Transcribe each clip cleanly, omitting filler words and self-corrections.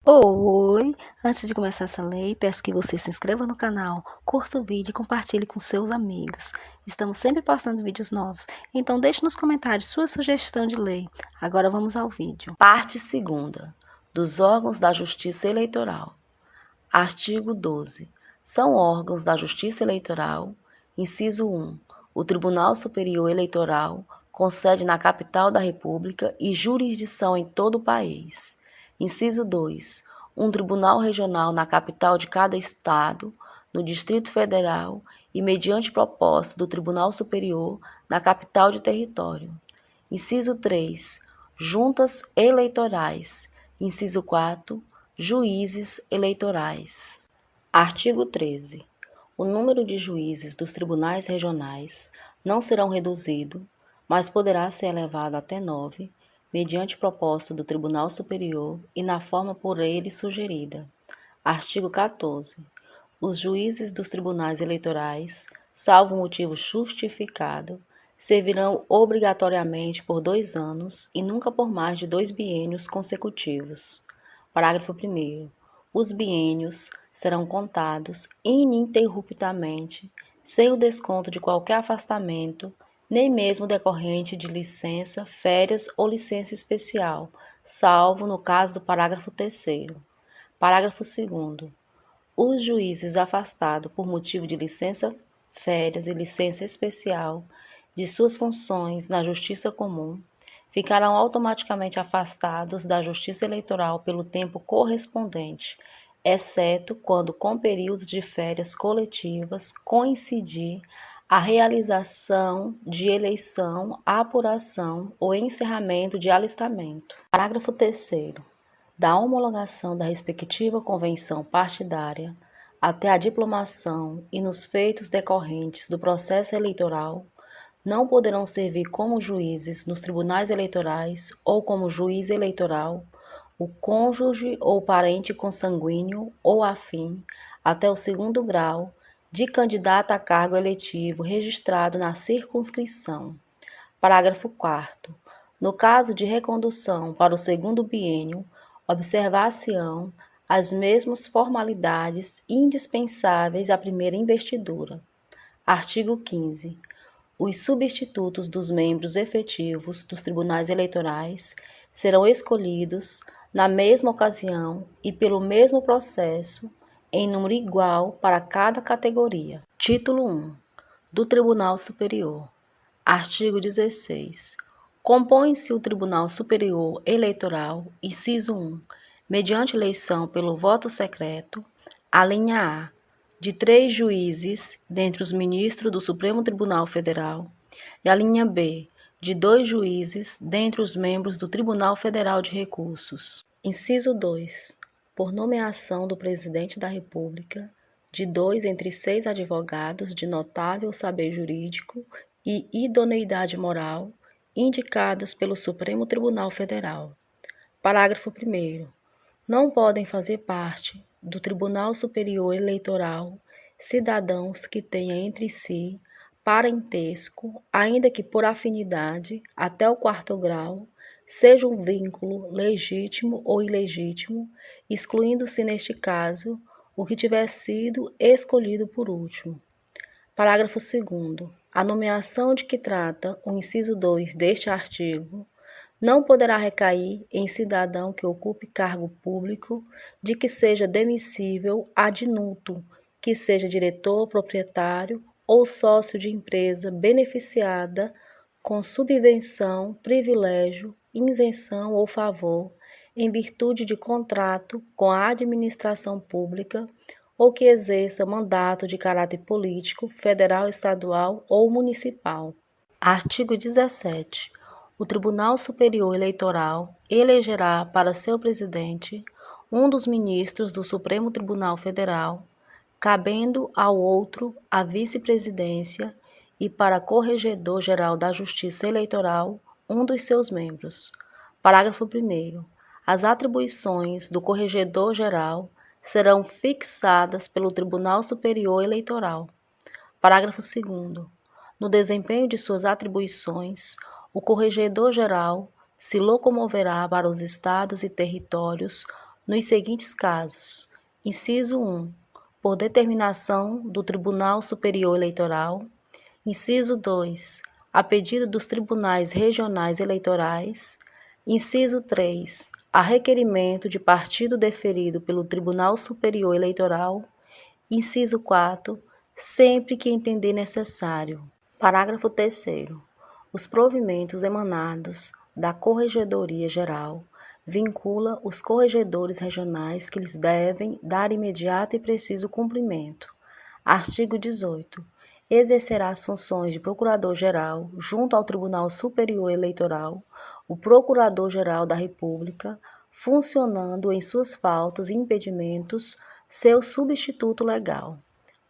Oi! Antes de começar essa lei, peço que você se inscreva no canal, curta o vídeo e compartilhe com seus amigos. Estamos sempre postando vídeos novos, então deixe nos comentários sua sugestão de lei. Agora vamos ao vídeo. Parte 2ª dos órgãos da Justiça Eleitoral. Artigo 12. São órgãos da Justiça Eleitoral. Inciso 1. O Tribunal Superior Eleitoral, com sede na capital da República e jurisdição em todo o país. Inciso 2. Um tribunal regional na capital de cada estado, no Distrito Federal e mediante propósito do Tribunal Superior na capital de território. Inciso 3. Juntas eleitorais. Inciso 4. Juízes eleitorais. Artigo 13. O número de juízes dos tribunais regionais não serão reduzido, mas poderá ser elevado até 9, mediante proposta do Tribunal Superior e na forma por ele sugerida. Artigo 14. Os juízes dos tribunais eleitorais, salvo motivo justificado, servirão obrigatoriamente por 2 anos e nunca por mais de 2 biênios consecutivos. Parágrafo 1º. Os biênios serão contados ininterruptamente, sem o desconto de qualquer afastamento, nem mesmo decorrente de licença, férias ou licença especial, salvo no caso do parágrafo 3º. Parágrafo 2º. Os juízes afastados por motivo de licença, férias e licença especial de suas funções na Justiça Comum ficarão automaticamente afastados da Justiça Eleitoral pelo tempo correspondente, exceto quando com períodos de férias coletivas coincidir a realização de eleição, apuração ou encerramento de alistamento. Parágrafo 3º. Da homologação da respectiva convenção partidária até a diplomação e nos feitos decorrentes do processo eleitoral, não poderão servir como juízes nos tribunais eleitorais ou como juiz eleitoral o cônjuge ou parente consanguíneo ou afim até o 2º grau de candidato a cargo eletivo registrado na circunscrição. Parágrafo 4º. No caso de recondução para o 2º biênio, observar-se-ão as mesmas formalidades indispensáveis à primeira investidura. Artigo 15. Os substitutos dos membros efetivos dos tribunais eleitorais serão escolhidos na mesma ocasião e pelo mesmo processo, em número igual para cada categoria. Título 1. Do Tribunal Superior. Artigo 16. Compõe-se o Tribunal Superior Eleitoral, inciso 1, mediante eleição pelo voto secreto, alínea A, de 3 juízes dentre os ministros do Supremo Tribunal Federal, e a linha B, de 2 juízes dentre os membros do Tribunal Federal de Recursos. Inciso 2. Por nomeação do Presidente da República, de 2 entre 6 advogados de notável saber jurídico e idoneidade moral, indicados pelo Supremo Tribunal Federal. Parágrafo 1º. Não podem fazer parte do Tribunal Superior Eleitoral cidadãos que tenham entre si parentesco, ainda que por afinidade, até o 4º grau, seja um vínculo legítimo ou ilegítimo, excluindo-se neste caso o que tiver sido escolhido por último. Parágrafo 2º. A nomeação de que trata o inciso 2 deste artigo não poderá recair em cidadão que ocupe cargo público, de que seja demissível ad nutum, que seja diretor, proprietário ou sócio de empresa beneficiada com subvenção, privilégio, isenção ou favor, em virtude de contrato com a administração pública ou que exerça mandato de caráter político, federal, estadual ou municipal. Artigo 17. O Tribunal Superior Eleitoral elegerá para seu presidente um dos ministros do Supremo Tribunal Federal, cabendo ao outro a vice-presidência, e para corregedor-geral da Justiça Eleitoral, um dos seus membros. Parágrafo 1º. As atribuições do corregedor-geral serão fixadas pelo Tribunal Superior Eleitoral. Parágrafo 2º. No desempenho de suas atribuições, o corregedor-geral se locomoverá para os estados e territórios nos seguintes casos: inciso 1, por determinação do Tribunal Superior Eleitoral; inciso 2, a pedido dos tribunais regionais eleitorais; inciso 3, a requerimento de partido deferido pelo Tribunal Superior Eleitoral; inciso 4, sempre que entender necessário. Parágrafo 3º. Os provimentos emanados da Corregedoria Geral vincula os corregedores regionais que lhes devem dar imediato e preciso cumprimento. Artigo 18. Exercerá as funções de Procurador-Geral junto ao Tribunal Superior Eleitoral o Procurador-Geral da República, funcionando em suas faltas e impedimentos seu substituto legal.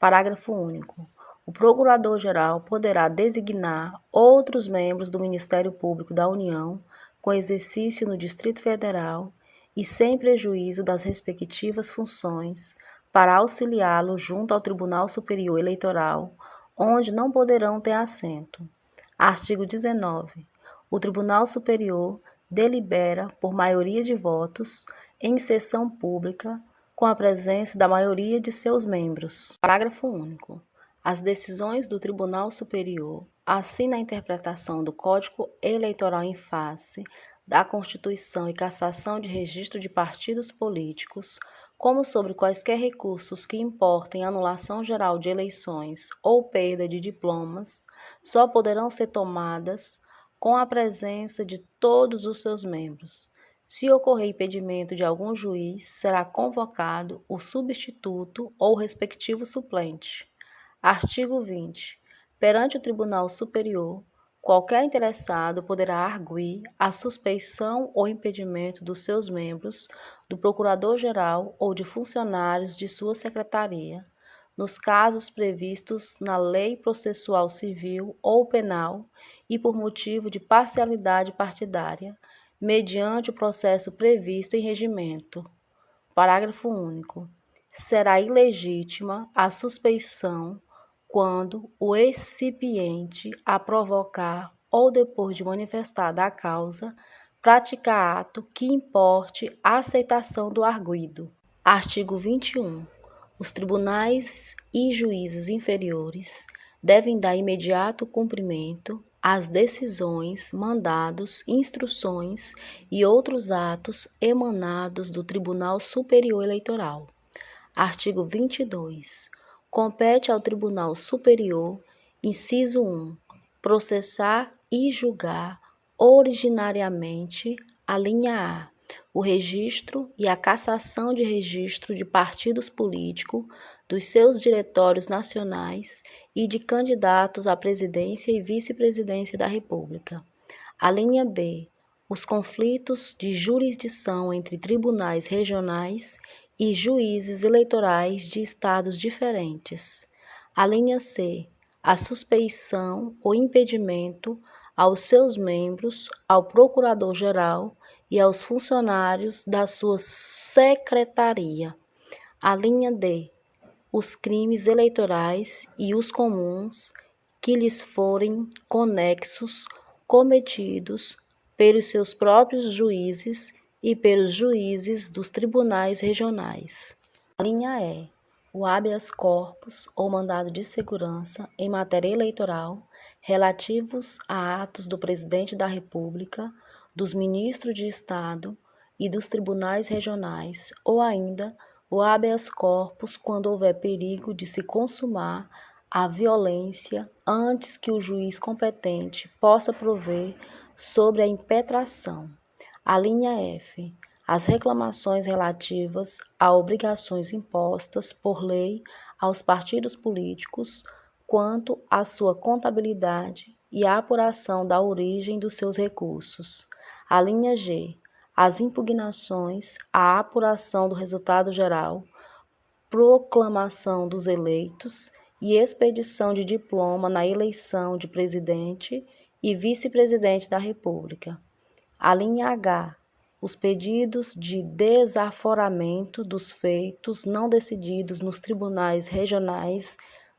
Parágrafo único. O Procurador-Geral poderá designar outros membros do Ministério Público da União com exercício no Distrito Federal e sem prejuízo das respectivas funções para auxiliá-lo junto ao Tribunal Superior Eleitoral, onde não poderão ter assento. Artigo 19. O Tribunal Superior delibera por maioria de votos em sessão pública com a presença da maioria de seus membros. Parágrafo único. As decisões do Tribunal Superior, assim na interpretação do Código Eleitoral em face da Constituição e cassação de registro de partidos políticos, como sobre quaisquer recursos que importem anulação geral de eleições ou perda de diplomas, só poderão ser tomadas com a presença de todos os seus membros. Se ocorrer impedimento de algum juiz, será convocado o substituto ou o respectivo suplente. Artigo 20. Perante o Tribunal Superior, qualquer interessado poderá arguir a suspeição ou impedimento dos seus membros, do Procurador-Geral ou de funcionários de sua secretaria, nos casos previstos na Lei Processual Civil ou Penal e por motivo de parcialidade partidária, mediante o processo previsto em regimento. Parágrafo único. Será ilegítima a suspeição quando o excipiente a provocar ou depois de manifestada a causa, praticar ato que importe a aceitação do arguido. Artigo 21. Os tribunais e juízes inferiores devem dar imediato cumprimento às decisões, mandados, instruções e outros atos emanados do Tribunal Superior Eleitoral. Artigo 22. Compete ao Tribunal Superior, inciso 1, processar e julgar originariamente, a linha A, o registro e a cassação de registro de partidos políticos, dos seus diretórios nacionais e de candidatos à presidência e vice-presidência da República. A linha B, os conflitos de jurisdição entre tribunais regionais e juízes eleitorais de estados diferentes. A linha C, a suspeição ou impedimento aos seus membros, ao Procurador-Geral e aos funcionários da sua secretaria. A linha D, os crimes eleitorais e os comuns que lhes forem conexos, cometidos pelos seus próprios juízes e pelos juízes dos tribunais regionais. A linha E, o habeas corpus ou mandado de segurança em matéria eleitoral relativos a atos do Presidente da República, dos ministros de Estado e dos tribunais regionais, ou ainda o habeas corpus quando houver perigo de se consumar a violência antes que o juiz competente possa prover sobre a impetração. A linha F, as reclamações relativas a obrigações impostas por lei aos partidos políticos quanto à sua contabilidade e a apuração da origem dos seus recursos. A linha G, as impugnações, a apuração do resultado geral, proclamação dos eleitos e expedição de diploma na eleição de presidente e vice-presidente da República. A linha H, os pedidos de desaforamento dos feitos não decididos nos tribunais regionais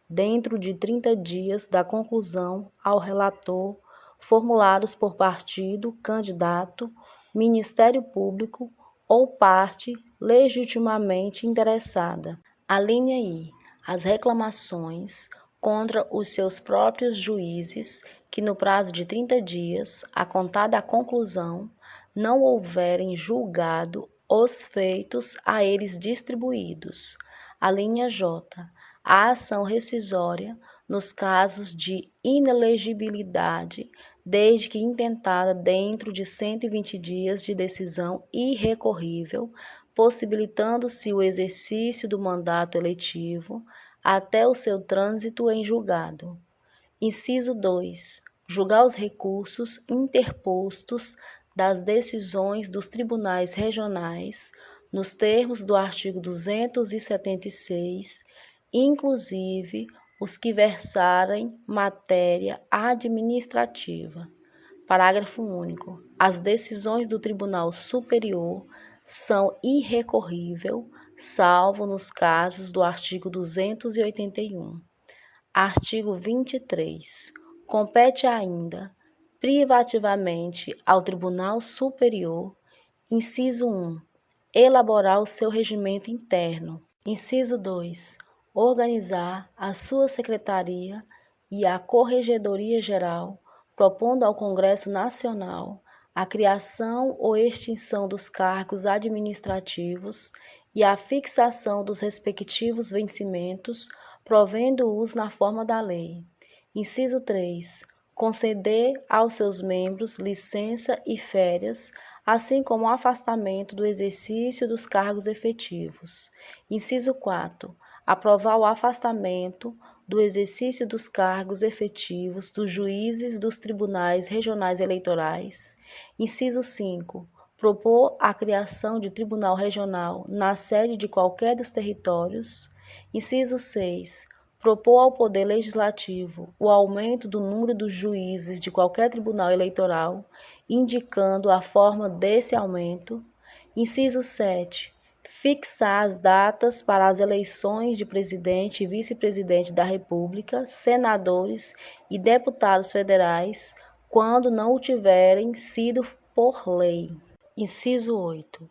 dentro de 30 dias da conclusão ao relator, formulados por partido, candidato, Ministério Público ou parte legitimamente interessada. A linha I. As reclamações contra os seus próprios juízes que no prazo de 30 dias, a contar da conclusão, não houverem julgado os feitos a eles distribuídos. A linha J. A ação rescisória nos casos de inelegibilidade, desde que intentada dentro de 120 dias de decisão irrecorrível, possibilitando-se o exercício do mandato eletivo até o seu trânsito em julgado. Inciso 2. Julgar os recursos interpostos das decisões dos tribunais regionais, nos termos do artigo 276, inclusive os que versarem matéria administrativa. Parágrafo único. As decisões do Tribunal Superior são irrecorríveis, salvo nos casos do artigo 281. Artigo 23. Compete ainda, privativamente, ao Tribunal Superior, inciso 1, elaborar o seu regimento interno. Inciso 2. Organizar a sua secretaria e a Corregedoria Geral, propondo ao Congresso Nacional a criação ou extinção dos cargos administrativos e a fixação dos respectivos vencimentos, provendo-os na forma da lei. Inciso 3. Conceder aos seus membros licença e férias, assim como o afastamento do exercício dos cargos efetivos. Inciso 4. Aprovar o afastamento do exercício dos cargos efetivos dos juízes dos tribunais regionais eleitorais. Inciso 5. Propor a criação de tribunal regional na sede de qualquer dos territórios. Inciso 6. Propor ao Poder Legislativo o aumento do número dos juízes de qualquer tribunal eleitoral, indicando a forma desse aumento. Inciso 7. Fixar as datas para as eleições de presidente e vice-presidente da República, senadores e deputados federais, quando não o tiverem sido por lei. Inciso 8.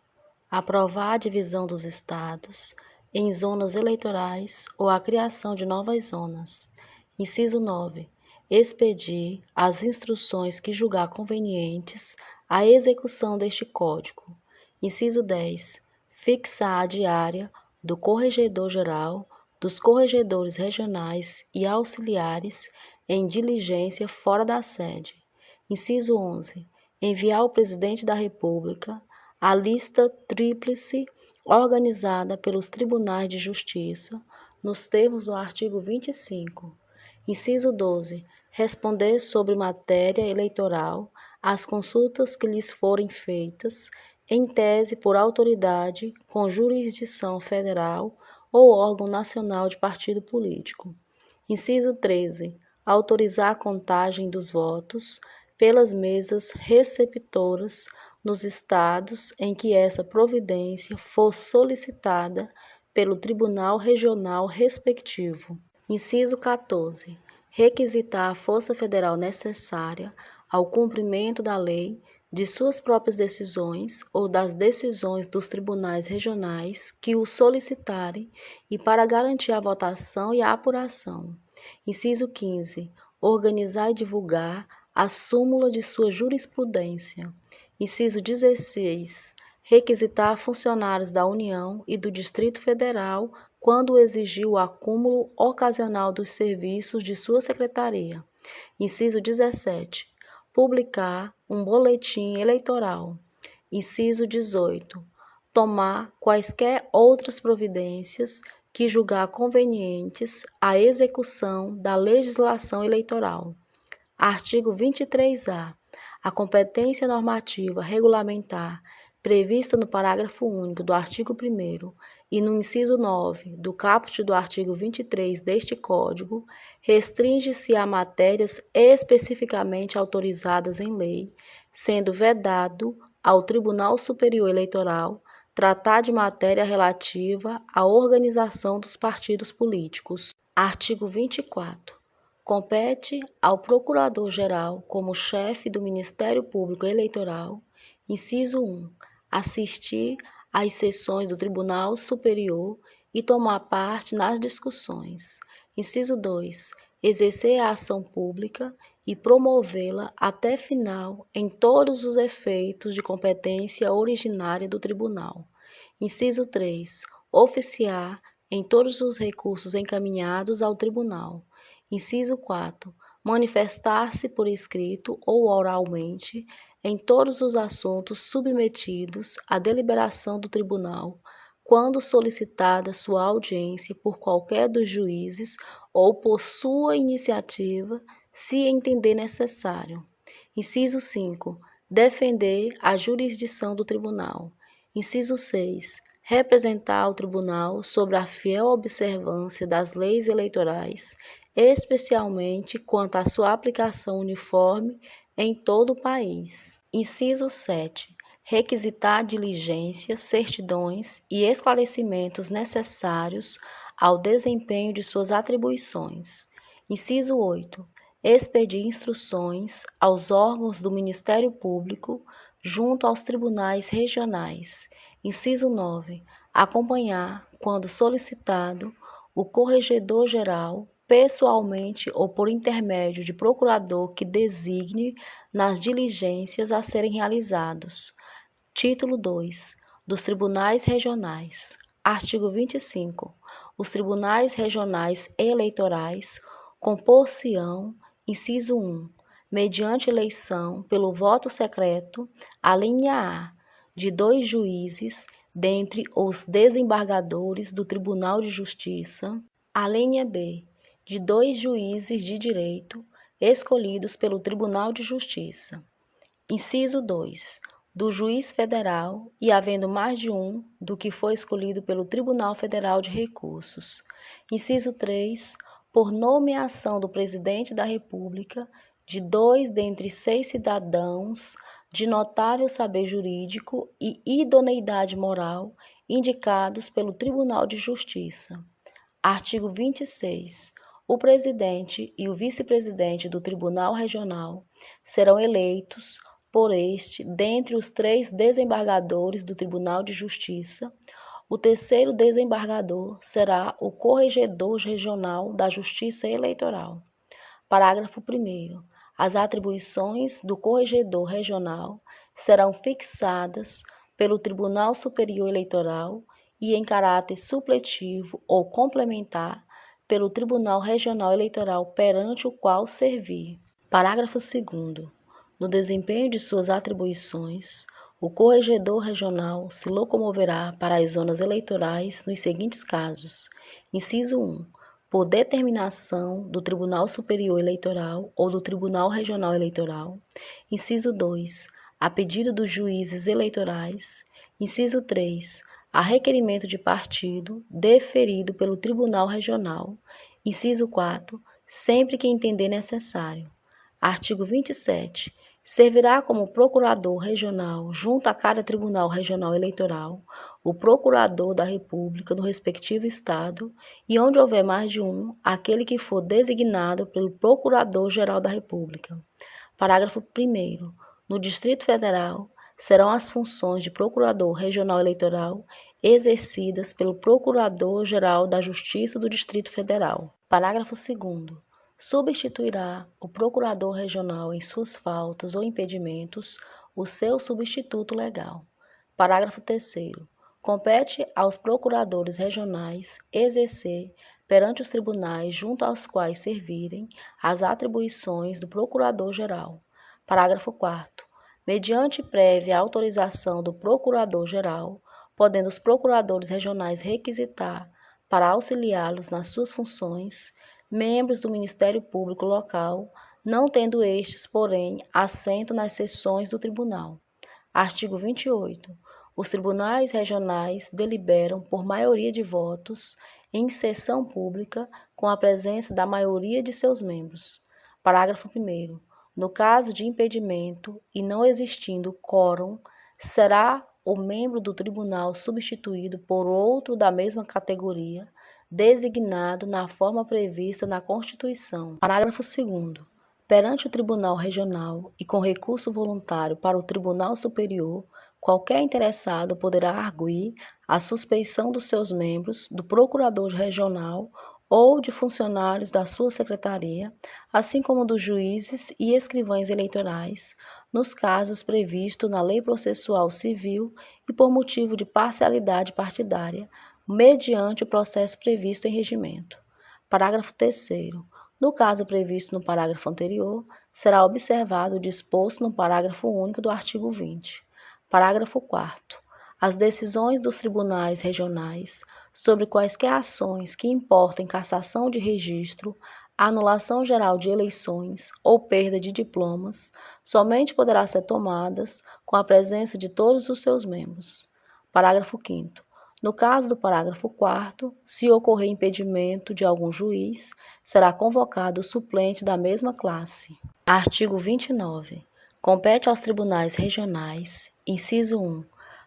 Aprovar a divisão dos estados em zonas eleitorais ou a criação de novas zonas. Inciso 9. Expedir as instruções que julgar convenientes à execução deste Código. Inciso 10. Fixar a diária do Corregedor-Geral, dos corregedores regionais e auxiliares em diligência fora da sede. Inciso 11. Enviar ao Presidente da República a lista tríplice organizada pelos Tribunais de Justiça, nos termos do artigo 25. Inciso 12. Responder sobre matéria eleitoral às consultas que lhes forem feitas, em tese por autoridade com jurisdição federal ou órgão nacional de partido político. Inciso 13. Autorizar a contagem dos votos pelas mesas receptoras nos estados em que essa providência for solicitada pelo Tribunal Regional respectivo. Inciso 14. Requisitar a força federal necessária ao cumprimento da lei, de suas próprias decisões ou das decisões dos tribunais regionais que o solicitarem e para garantir a votação e a apuração. Inciso 15. Organizar e divulgar a súmula de sua jurisprudência. Inciso 16. Requisitar funcionários da União e do Distrito Federal quando exigir o acúmulo ocasional dos serviços de sua secretaria. Inciso 17. Publicar um boletim eleitoral. Inciso 18. Tomar quaisquer outras providências que julgar convenientes à execução da legislação eleitoral. Artigo 23-A. A competência normativa regulamentar prevista no parágrafo único do artigo 1º e no inciso 9 do caput do artigo 23 deste Código, restringe-se a matérias especificamente autorizadas em lei, sendo vedado ao Tribunal Superior Eleitoral tratar de matéria relativa à organização dos partidos políticos. Artigo 24. Compete ao Procurador-Geral, como chefe do Ministério Público Eleitoral, inciso 1, assistir às sessões do Tribunal Superior e tomar parte nas discussões. Inciso 2. Exercer a ação pública e promovê-la até final em todos os efeitos de competência originária do Tribunal. Inciso 3. Oficiar em todos os recursos encaminhados ao Tribunal. Inciso 4. Manifestar-se por escrito ou oralmente em todos os assuntos submetidos à deliberação do Tribunal, quando solicitada sua audiência por qualquer dos juízes ou por sua iniciativa, se entender necessário. Inciso 5. Defender a jurisdição do Tribunal. Inciso 6. Representar o Tribunal sobre a fiel observância das leis eleitorais, especialmente quanto à sua aplicação uniforme em todo o país. Inciso 7. Requisitar diligências, certidões e esclarecimentos necessários ao desempenho de suas atribuições. Inciso 8. Expedir instruções aos órgãos do Ministério Público junto aos tribunais regionais. Inciso 9. Acompanhar, quando solicitado, o Corregedor-Geral, pessoalmente ou por intermédio de procurador que designe nas diligências a serem realizados. Título 2. Dos Tribunais Regionais. Artigo 25. Os Tribunais Regionais Eleitorais compor-se-ão, inciso 1, mediante eleição pelo voto secreto, alínea A, de 2 juízes, dentre os desembargadores do Tribunal de Justiça, alínea B, de 2 juízes de direito, escolhidos pelo Tribunal de Justiça. Inciso 2. Do juiz federal e havendo mais de um do que foi escolhido pelo Tribunal Federal de Recursos. Inciso 3. Por nomeação do Presidente da República, de 2 dentre 6 cidadãos de notável saber jurídico e idoneidade moral, indicados pelo Tribunal de Justiça. Artigo 26. O presidente e o vice-presidente do Tribunal Regional serão eleitos por este dentre os 3 desembargadores do Tribunal de Justiça. O terceiro desembargador será o Corregedor Regional da Justiça Eleitoral. Parágrafo 1º. As atribuições do Corregedor Regional serão fixadas pelo Tribunal Superior Eleitoral e em caráter supletivo ou complementar pelo Tribunal Regional Eleitoral perante o qual servir. Parágrafo 2º. No desempenho de suas atribuições, o Corregedor Regional se locomoverá para as zonas eleitorais nos seguintes casos. Inciso 1. Por determinação do Tribunal Superior Eleitoral ou do Tribunal Regional Eleitoral. Inciso 2. A pedido dos juízes eleitorais. Inciso 3. A requerimento de partido, deferido pelo Tribunal Regional. Inciso 4. Sempre que entender necessário. Artigo 27. Servirá como procurador regional, junto a cada Tribunal Regional Eleitoral, o procurador da República do respectivo Estado e, onde houver mais de um, aquele que for designado pelo Procurador-Geral da República. Parágrafo 1º. No Distrito Federal, serão as funções de Procurador Regional Eleitoral exercidas pelo Procurador-Geral da Justiça do Distrito Federal. Parágrafo 2º. Substituirá o Procurador Regional em suas faltas ou impedimentos o seu substituto legal. Parágrafo 3º. Compete aos procuradores regionais exercer perante os tribunais junto aos quais servirem as atribuições do Procurador-Geral. Parágrafo 4º. Mediante prévia autorização do Procurador-Geral, podendo os procuradores regionais requisitar, para auxiliá-los nas suas funções, membros do Ministério Público local, não tendo estes, porém, assento nas sessões do Tribunal. Artigo 28. Os tribunais regionais deliberam por maioria de votos em sessão pública com a presença da maioria de seus membros. Parágrafo 1º. No caso de impedimento e não existindo quórum, será o membro do tribunal substituído por outro da mesma categoria, designado na forma prevista na Constituição. Parágrafo 2º. Perante o Tribunal Regional e com recurso voluntário para o Tribunal Superior, qualquer interessado poderá arguir a suspeição dos seus membros, do procurador regional ou de funcionários da sua secretaria, assim como dos juízes e escrivães eleitorais, nos casos previstos na Lei Processual Civil e por motivo de parcialidade partidária, mediante o processo previsto em regimento. Parágrafo 3º. No caso previsto no parágrafo anterior, será observado o disposto no parágrafo único do artigo 20. Parágrafo 4º. As decisões dos tribunais regionais sobre quaisquer ações que importem cassação de registro, anulação geral de eleições ou perda de diplomas, somente poderá ser tomadas com a presença de todos os seus membros. Parágrafo 5º. No caso do parágrafo 4º, se ocorrer impedimento de algum juiz, será convocado o suplente da mesma classe. Artigo 29. Compete aos tribunais regionais, inciso 1,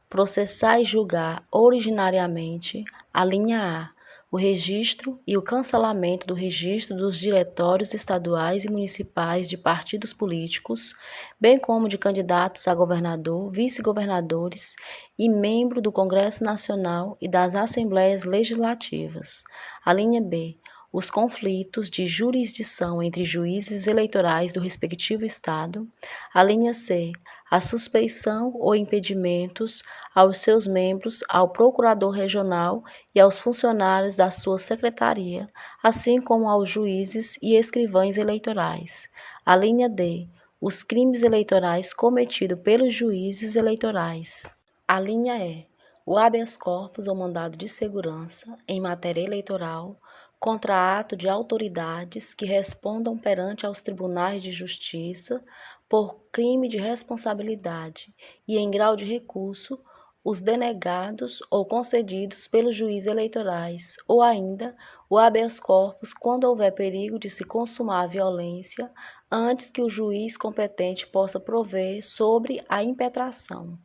processar e julgar originariamente, a linha A, o registro e o cancelamento do registro dos diretórios estaduais e municipais de partidos políticos, bem como de candidatos a governador, vice-governadores e membro do Congresso Nacional e das Assembleias Legislativas. A linha B, os conflitos de jurisdição entre juízes eleitorais do respectivo Estado. A linha C, a suspeição ou impedimentos aos seus membros, ao procurador regional e aos funcionários da sua secretaria, assim como aos juízes e escrivães eleitorais. A linha D, os crimes eleitorais cometidos pelos juízes eleitorais. A linha E, o habeas corpus ou mandado de segurança em matéria eleitoral contra ato de autoridades que respondam perante aos tribunais de justiça por crime de responsabilidade e em grau de recurso, os denegados ou concedidos pelos juízes eleitorais, ou ainda o habeas corpus quando houver perigo de se consumar a violência antes que o juiz competente possa prover sobre a impetração.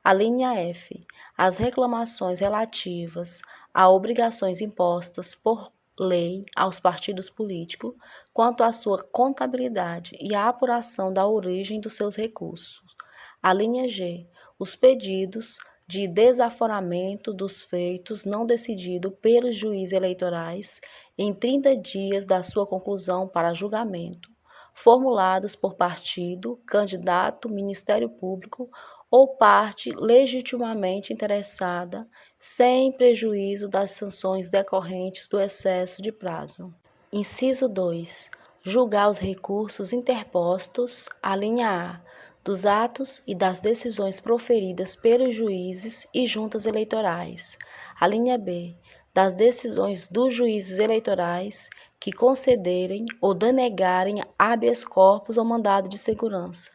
A linha F, as reclamações relativas a obrigações impostas por lei aos partidos políticos quanto à sua contabilidade e à apuração da origem dos seus recursos. A linha G, os pedidos de desaforamento dos feitos não decididos pelos juízes eleitorais em 30 dias da sua conclusão para julgamento, formulados por partido, candidato, Ministério Público ou parte legitimamente interessada, sem prejuízo das sanções decorrentes do excesso de prazo. Inciso 2. Julgar os recursos interpostos, a linha A, dos atos e das decisões proferidas pelos juízes e juntas eleitorais. A linha B, das decisões dos juízes eleitorais que concederem ou denegarem habeas corpus ou mandado de segurança.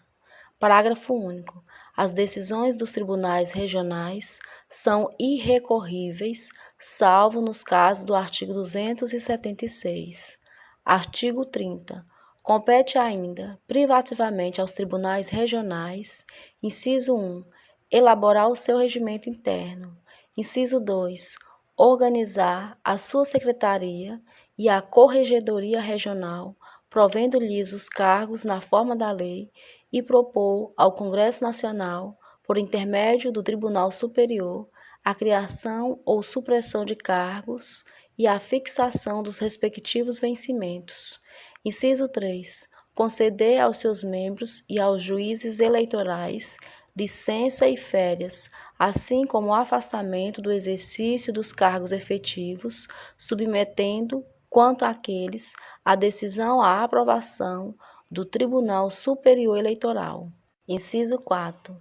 Parágrafo único. As decisões dos tribunais regionais são irrecorríveis, salvo nos casos do artigo 276. Artigo 30. Compete ainda, privativamente aos tribunais regionais, inciso 1, elaborar o seu regimento interno. Inciso 2, organizar a sua secretaria e a corregedoria regional, provendo-lhes os cargos na forma da lei, e propor ao Congresso Nacional, por intermédio do Tribunal Superior, a criação ou supressão de cargos e a fixação dos respectivos vencimentos. Inciso 3. Conceder aos seus membros e aos juízes eleitorais licença e férias, assim como o afastamento do exercício dos cargos efetivos, submetendo, quanto àqueles, a decisão à aprovação do Tribunal Superior Eleitoral. Inciso 4.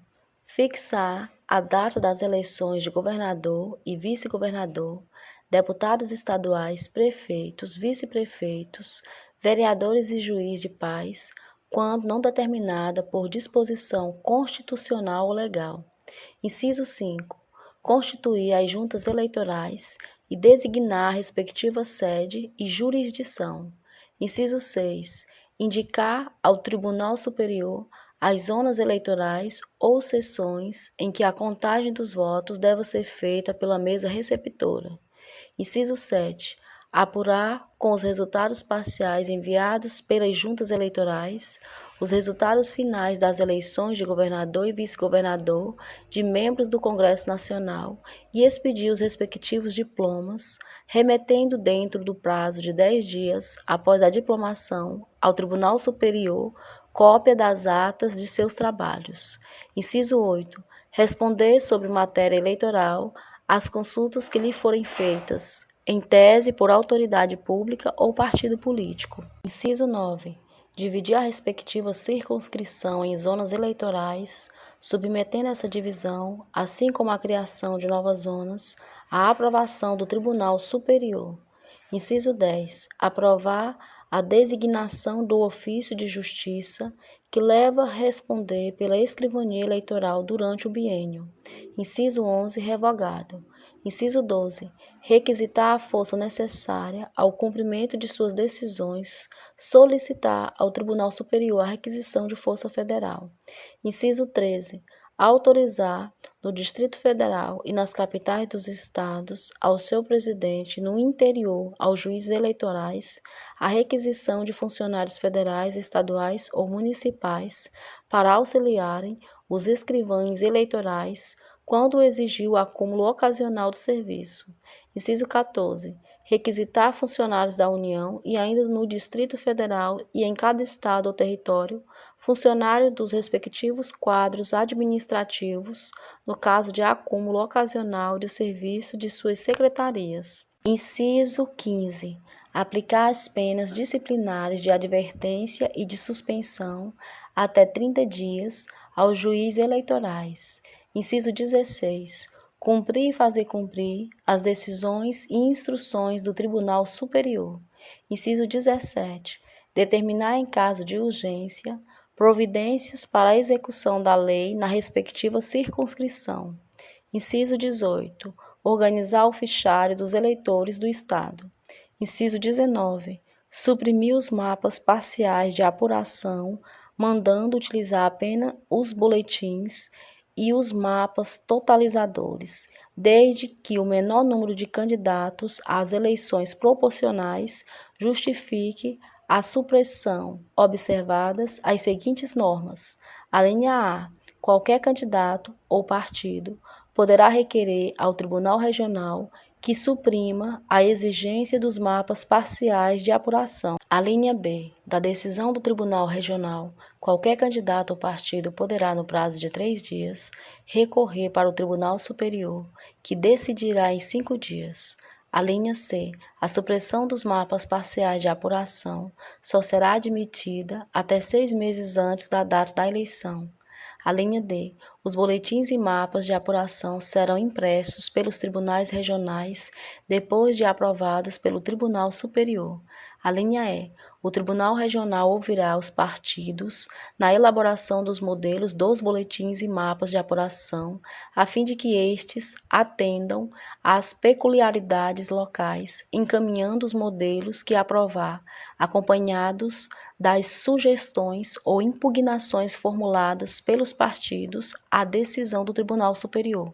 Fixar a data das eleições de governador e vice-governador, deputados estaduais, prefeitos, vice-prefeitos, vereadores e juiz de paz, quando não determinada por disposição constitucional ou legal. Inciso 5. Constituir as juntas eleitorais e designar a respectiva sede e jurisdição. Inciso 6. Indicar ao Tribunal Superior as zonas eleitorais ou sessões em que a contagem dos votos deve ser feita pela mesa receptora. Inciso 7. apurar com os resultados parciais enviados pelas juntas eleitorais os resultados finais das eleições de governador e vice-governador, de membros do Congresso Nacional e expedir os respectivos diplomas, remetendo dentro do prazo de 10 dias após a diplomação ao Tribunal Superior cópia das atas de seus trabalhos. Inciso 8. Responder sobre matéria eleitoral às consultas que lhe forem feitas, em tese por autoridade pública ou partido político. Inciso 9. Dividir a respectiva circunscrição em zonas eleitorais, submetendo essa divisão, assim como a criação de novas zonas, à aprovação do Tribunal Superior. Inciso 10. Aprovar a designação do ofício de justiça que leva a responder pela escrivania eleitoral durante o biênio. Inciso 11. Revogado. Inciso 12. Requisitar a força necessária ao cumprimento de suas decisões, solicitar ao Tribunal Superior a requisição de força federal. Inciso 13. Autorizar, no Distrito Federal e nas capitais dos estados, ao seu presidente, no interior, aos juízes eleitorais, a requisição de funcionários federais, estaduais ou municipais para auxiliarem os escrivães eleitorais quando exigir o acúmulo ocasional do serviço. Inciso 14. Requisitar funcionários da União e ainda no Distrito Federal e em cada estado ou território, funcionários dos respectivos quadros administrativos, no caso de acúmulo ocasional de serviço de suas secretarias. Inciso 15. Aplicar as penas disciplinares de advertência e de suspensão até 30 dias aos juízes eleitorais. Inciso 16. Cumprir e fazer cumprir as decisões e instruções do Tribunal Superior. Inciso 17. Determinar em caso de urgência providências para a execução da lei na respectiva circunscrição. Inciso 18. Organizar o fichário dos eleitores do Estado. Inciso 19. Suprimir os mapas parciais de apuração, mandando utilizar apenas os boletins e os mapas totalizadores, desde que o menor número de candidatos às eleições proporcionais justifique a supressão, observadas as seguintes normas. A linha A. Qualquer candidato ou partido poderá requerer ao Tribunal Regional que suprima a exigência dos mapas parciais de apuração. A linha B. Da decisão do Tribunal Regional, qualquer candidato ou partido poderá, no prazo de 3 dias, recorrer para o Tribunal Superior, que decidirá em 5 dias. A linha C. A supressão dos mapas parciais de apuração só será admitida até 6 meses antes da data da eleição. A linha D. Os boletins e mapas de apuração serão impressos pelos tribunais regionais depois de aprovados pelo Tribunal Superior. A linha E. O Tribunal Regional ouvirá os partidos na elaboração dos modelos dos boletins e mapas de apuração, a fim de que estes atendam às peculiaridades locais, encaminhando os modelos que aprovar, acompanhados das sugestões ou impugnações formuladas pelos partidos à decisão do Tribunal Superior.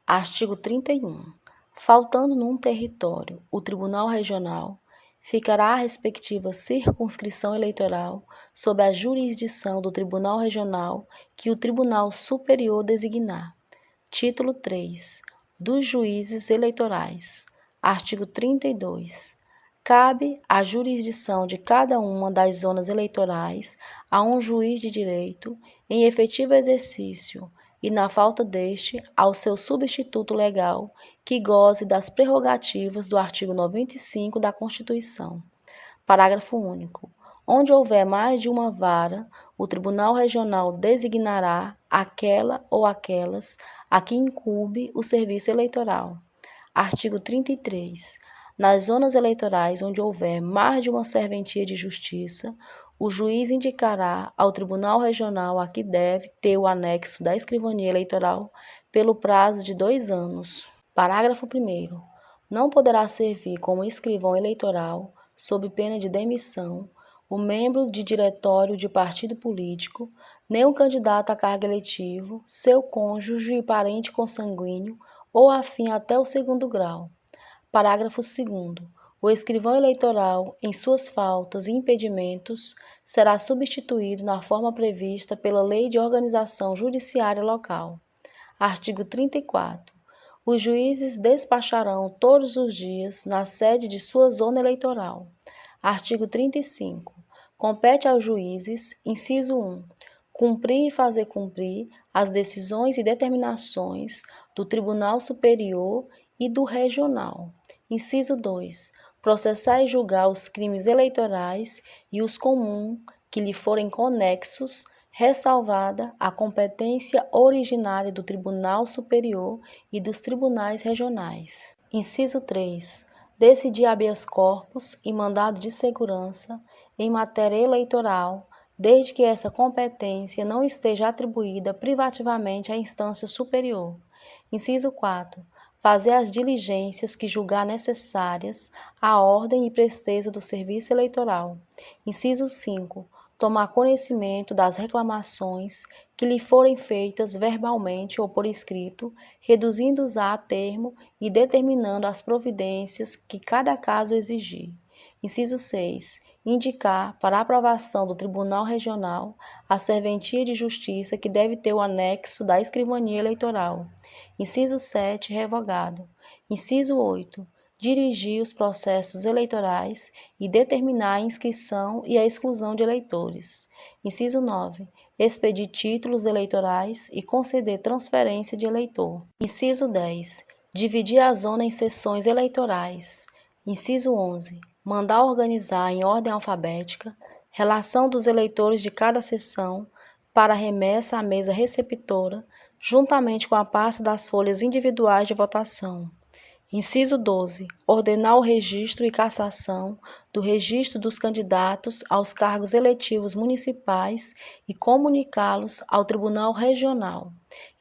Artigo 31. Faltando num território o Tribunal Regional, ficará a respectiva circunscrição eleitoral sob a jurisdição do Tribunal Regional que o Tribunal Superior designar. Título 3. Dos juízes eleitorais. Artigo 32. Cabe a jurisdição de cada uma das zonas eleitorais a um juiz de direito, em efetivo exercício, e, na falta deste, ao seu substituto legal, que goze das prerrogativas do artigo 95 da Constituição. Parágrafo único. Onde houver mais de uma vara, o Tribunal Regional designará aquela ou aquelas a que incumbe o serviço eleitoral. Artigo 33. Nas zonas eleitorais onde houver mais de uma serventia de justiça, o juiz indicará ao Tribunal Regional a que deve ter o anexo da escrivania eleitoral pelo prazo de 2 anos. Parágrafo 1º. Não poderá servir como escrivão eleitoral, sob pena de demissão, o membro de diretório de partido político, nem o candidato a cargo eletivo, seu cônjuge e parente consanguíneo ou afim até o 2º grau. Parágrafo 2º. O escrivão eleitoral, em suas faltas e impedimentos, será substituído na forma prevista pela Lei de Organização Judiciária Local. Artigo 34. Os juízes despacharão todos os dias na sede de sua zona eleitoral. Artigo 35. Compete aos juízes, inciso 1, cumprir e fazer cumprir as decisões e determinações do Tribunal Superior e do Regional. Inciso 2. Processar e julgar os crimes eleitorais e os comuns que lhe forem conexos, ressalvada a competência originária do Tribunal Superior e dos tribunais regionais. Inciso 3. Decidir habeas corpus e mandado de segurança em matéria eleitoral, desde que essa competência não esteja atribuída privativamente à instância superior. Inciso 4. Fazer as diligências que julgar necessárias à ordem e presteza do serviço eleitoral. Inciso 5. Tomar conhecimento das reclamações que lhe forem feitas verbalmente ou por escrito, reduzindo-os a termo e determinando as providências que cada caso exigir. Inciso 6. Indicar, para aprovação do Tribunal Regional, a serventia de justiça que deve ter o anexo da escrivania eleitoral. Inciso 7. Revogado. Inciso 8. Dirigir os processos eleitorais e determinar a inscrição e a exclusão de eleitores. Inciso 9. Expedir títulos eleitorais e conceder transferência de eleitor. Inciso 10. Dividir a zona em seções eleitorais. Inciso 11. Mandar organizar em ordem alfabética relação dos eleitores de cada seção para remessa à mesa receptora, juntamente com a pasta das folhas individuais de votação. Inciso 12. Ordenar o registro e cassação do registro dos candidatos aos cargos eletivos municipais e comunicá-los ao Tribunal Regional.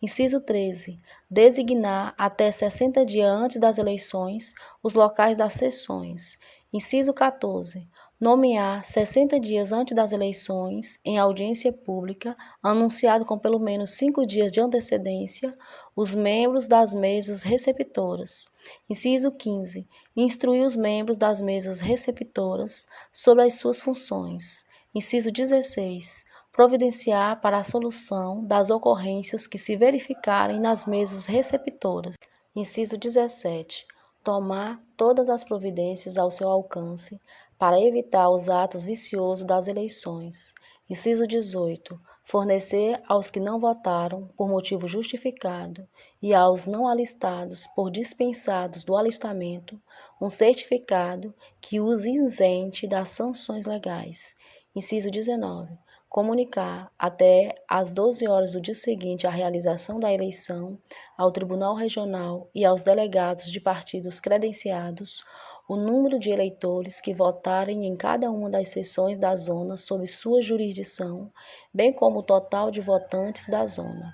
Inciso 13. Designar, até 60 dias antes das eleições, os locais das sessões. Inciso 14. Nomear 60 dias antes das eleições, em audiência pública, anunciado com pelo menos 5 dias de antecedência, os membros das mesas receptoras. Inciso 15. Instruir os membros das mesas receptoras sobre as suas funções. Inciso 16. Providenciar para a solução das ocorrências que se verificarem nas mesas receptoras. Inciso 17. Tomar todas as providências ao seu alcance para evitar os atos viciosos das eleições. Inciso 18. Fornecer aos que não votaram por motivo justificado e aos não alistados por dispensados do alistamento um certificado que os isente das sanções legais. Inciso 19. Comunicar até às 12 horas do dia seguinte à realização da eleição ao Tribunal Regional e aos delegados de partidos credenciados o número de eleitores que votarem em cada uma das seções da zona sob sua jurisdição, bem como o total de votantes da zona.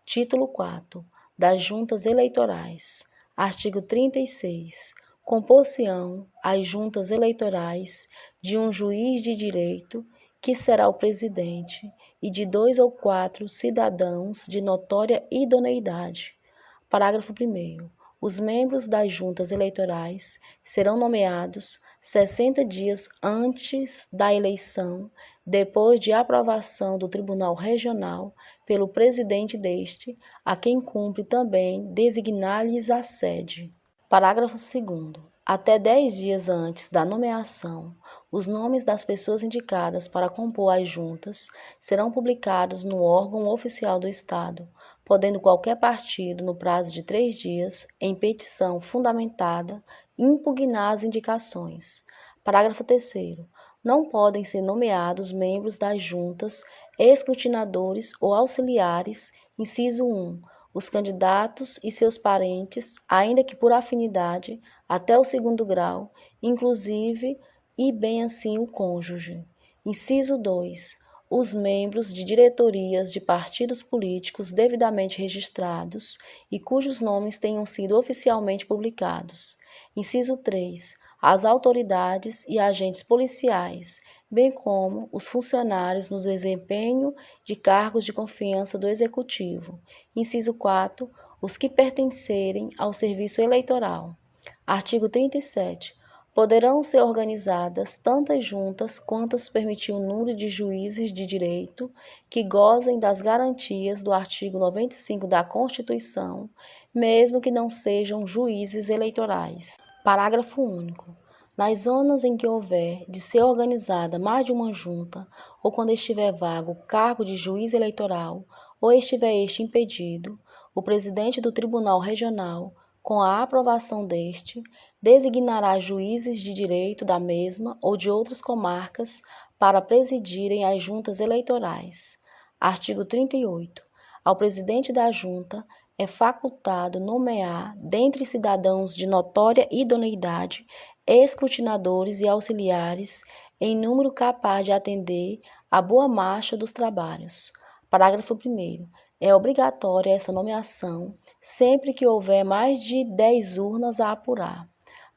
Título 4. Das Juntas Eleitorais. Artigo 36. Compor-se-ão as juntas eleitorais de um juiz de direito, que será o presidente, e de 2 ou 4 cidadãos de notória idoneidade. Parágrafo 1º. Os membros das juntas eleitorais serão nomeados 60 dias antes da eleição, depois de aprovação do Tribunal Regional pelo presidente deste, a quem cumpre também designar-lhes a sede. Parágrafo 2º. Até 10 dias antes da nomeação, os nomes das pessoas indicadas para compor as juntas serão publicados no órgão oficial do Estado, podendo qualquer partido, no prazo de 3 dias, em petição fundamentada, impugnar as indicações. Parágrafo 3º. Não podem ser nomeados membros das juntas, escrutinadores ou auxiliares, inciso 1, os candidatos e seus parentes, ainda que por afinidade, até o 2º grau, inclusive e bem assim o cônjuge. Inciso 2. Os membros de diretorias de partidos políticos devidamente registrados e cujos nomes tenham sido oficialmente publicados. Inciso 3. As autoridades e agentes policiais, bem como os funcionários no desempenho de cargos de confiança do Executivo. Inciso 4. Os que pertencerem ao serviço eleitoral. Artigo 37. Poderão ser organizadas tantas juntas quantas permitir o número de juízes de direito que gozem das garantias do artigo 95 da Constituição, mesmo que não sejam juízes eleitorais. Parágrafo único. Nas zonas em que houver de ser organizada mais de uma junta, ou quando estiver vago o cargo de juiz eleitoral, ou estiver este impedido, o presidente do Tribunal Regional, com a aprovação deste, designará juízes de direito da mesma ou de outras comarcas para presidirem as juntas eleitorais. Artigo 38. Ao presidente da junta é facultado nomear, dentre cidadãos de notória idoneidade, escrutinadores e auxiliares em número capaz de atender à boa marcha dos trabalhos. Parágrafo 1º. É obrigatória essa nomeação sempre que houver mais de 10 urnas a apurar.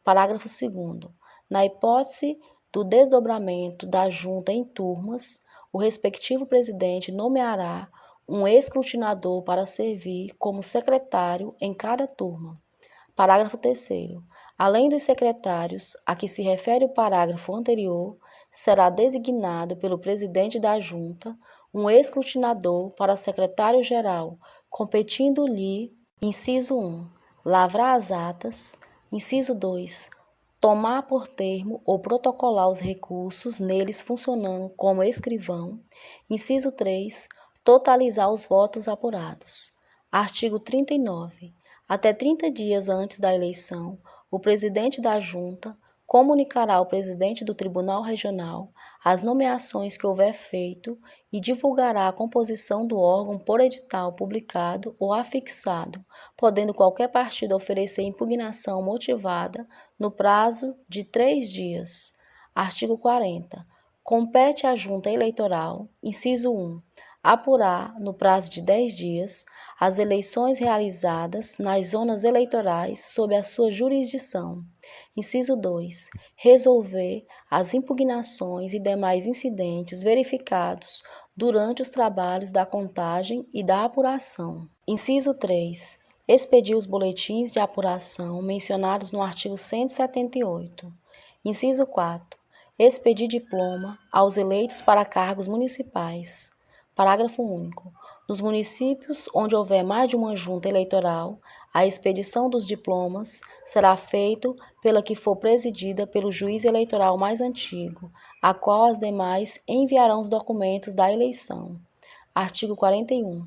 Parágrafo 2º. Na hipótese do desdobramento da junta em turmas, o respectivo presidente nomeará um escrutinador para servir como secretário em cada turma. Parágrafo 3º. Além dos secretários a que se refere o parágrafo anterior, será designado pelo presidente da junta um escrutinador para secretário-geral, competindo-lhe, inciso 1, lavrar as atas, inciso 2, tomar por termo ou protocolar os recursos neles funcionando como escrivão, inciso 3, totalizar os votos apurados. Artigo 39. Até 30 dias antes da eleição, o presidente da junta comunicará ao presidente do Tribunal Regional as nomeações que houver feito e divulgará a composição do órgão por edital publicado ou afixado, podendo qualquer partido oferecer impugnação motivada no prazo de 3 dias. Artigo 40. Compete à Junta Eleitoral, inciso 1, apurar, no prazo de 10 dias, as eleições realizadas nas zonas eleitorais sob a sua jurisdição. Inciso 2. Resolver as impugnações e demais incidentes verificados durante os trabalhos da contagem e da apuração. Inciso 3. Expedir os boletins de apuração mencionados no artigo 178. Inciso 4. Expedir diploma aos eleitos para cargos municipais. Parágrafo único. Nos municípios onde houver mais de uma junta eleitoral, a expedição dos diplomas será feita pela que for presidida pelo juiz eleitoral mais antigo, a qual as demais enviarão os documentos da eleição. Artigo 41.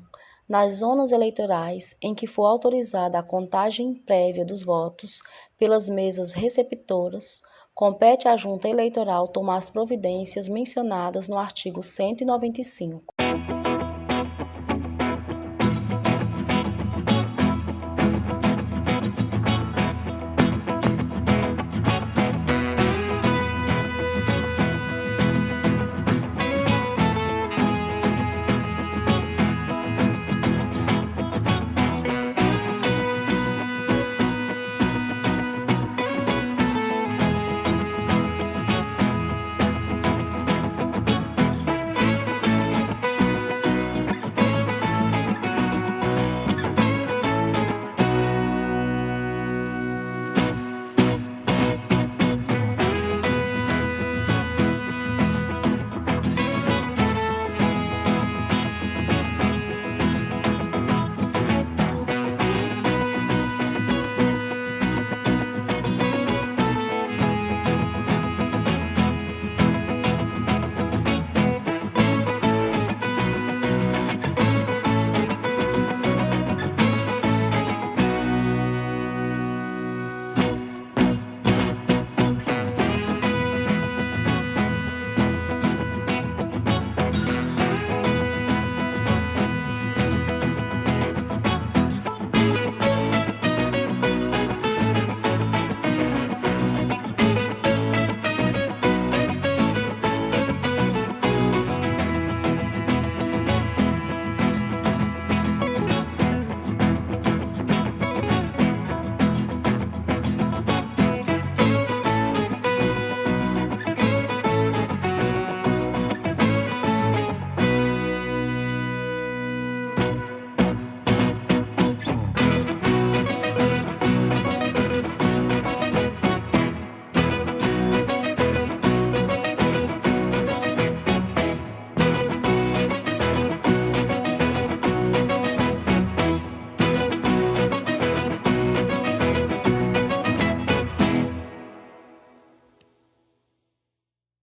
Nas zonas eleitorais em que for autorizada a contagem prévia dos votos pelas mesas receptoras, compete à Junta Eleitoral tomar as providências mencionadas no artigo 195.